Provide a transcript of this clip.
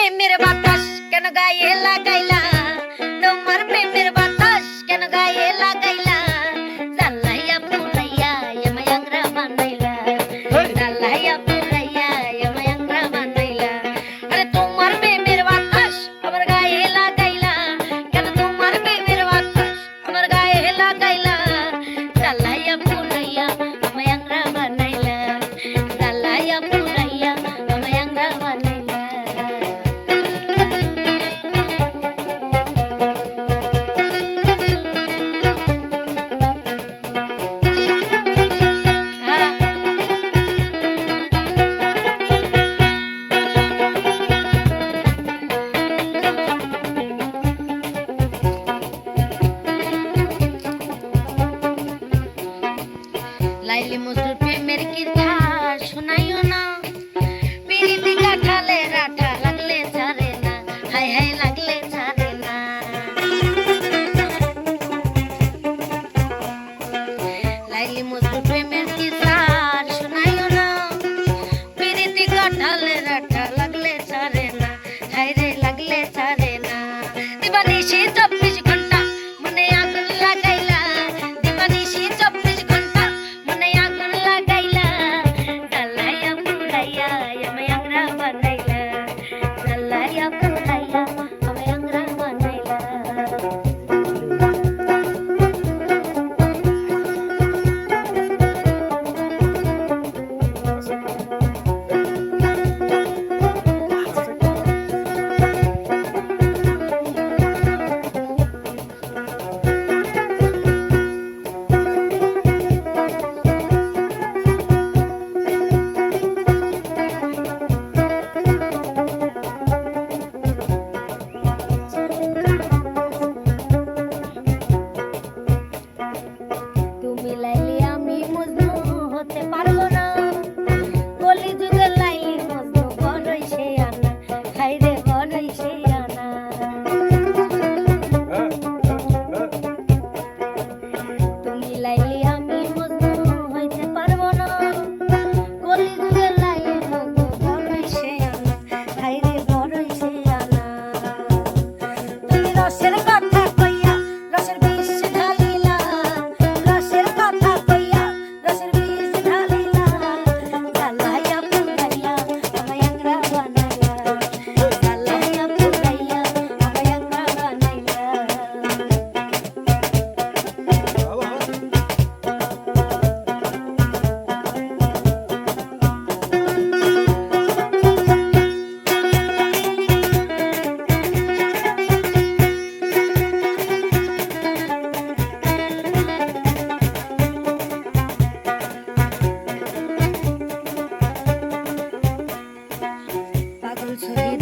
প্রেমের বাতাস কেন গায়ে লাগাইলা, তোমার প্রেমের বাতাস কেন গায়ে লাগাইলা, জ্বালাইয়া পুরাইয়া আমায় আংরা বানাইলা, জ্বালাইয়া পুরাইয়া আমায় আংরা বানাইলা। আরে তোমার প্রেমের বাতাস আমার গায়ে লাগাইলা, কেন তোমার প্রেমের বাতাস আমার গায়ে লাগাইলা, জ্বালাইয়া পুরাইয়া আমায় আংরা বানাইলা, জ্বালাইয়া পুরাইয়া আমায় আংরা বানাইলা। লাইলি মজনুর প্রেমের কিরথা শোনাইও না, পিরিতি কাঠালে রাঠা লাগলে ছাড়ে না, হাই হাই লাগলে ছাড়ে না। লাইলি মজনুর প্রেমের কিরথা শোনাইও না, পিরিতি কাঠালে রাঠা লাগলে ছাড়ে না, হাই রে লাগলে ছাড়ে না। দিবানিশি 24 ঘন্টা মনে আগুন লাগাইলা, দিবানিশি 24 ঘন্টা মনে আগুন লাগাইলা, জ্বালাইয়া পুরাইয়া আমায় আংরা বানাইলা, জ্বালাইয়া পুরাইয়া আমায় আংরা বানাইলা। তুমি লাইলি আমি মজনু হতে পারবো না, কলি যুগের লাইলি মজনু বড়ই সে আনা, হাই রে বড়ই সে আনা। তুমি লাইলি আমি মজনু হইতে পারবো না, কলি যুগের লাইলি মজনু বড়ই সে আনা, হাই রে বড়ই সে আনা। তুমি রসের কথা কইয়া রসের বিষ ঢালিলা, রসের কথা কইয়া রসের বিষ ঢালিলা, জ্বালাইয়া পুরাইয়া আমায় আংরা বানাইলা, জ্বালাইয়া পুরাইয়া আমায় আংরা বানাইলা। পাগল ছড়ি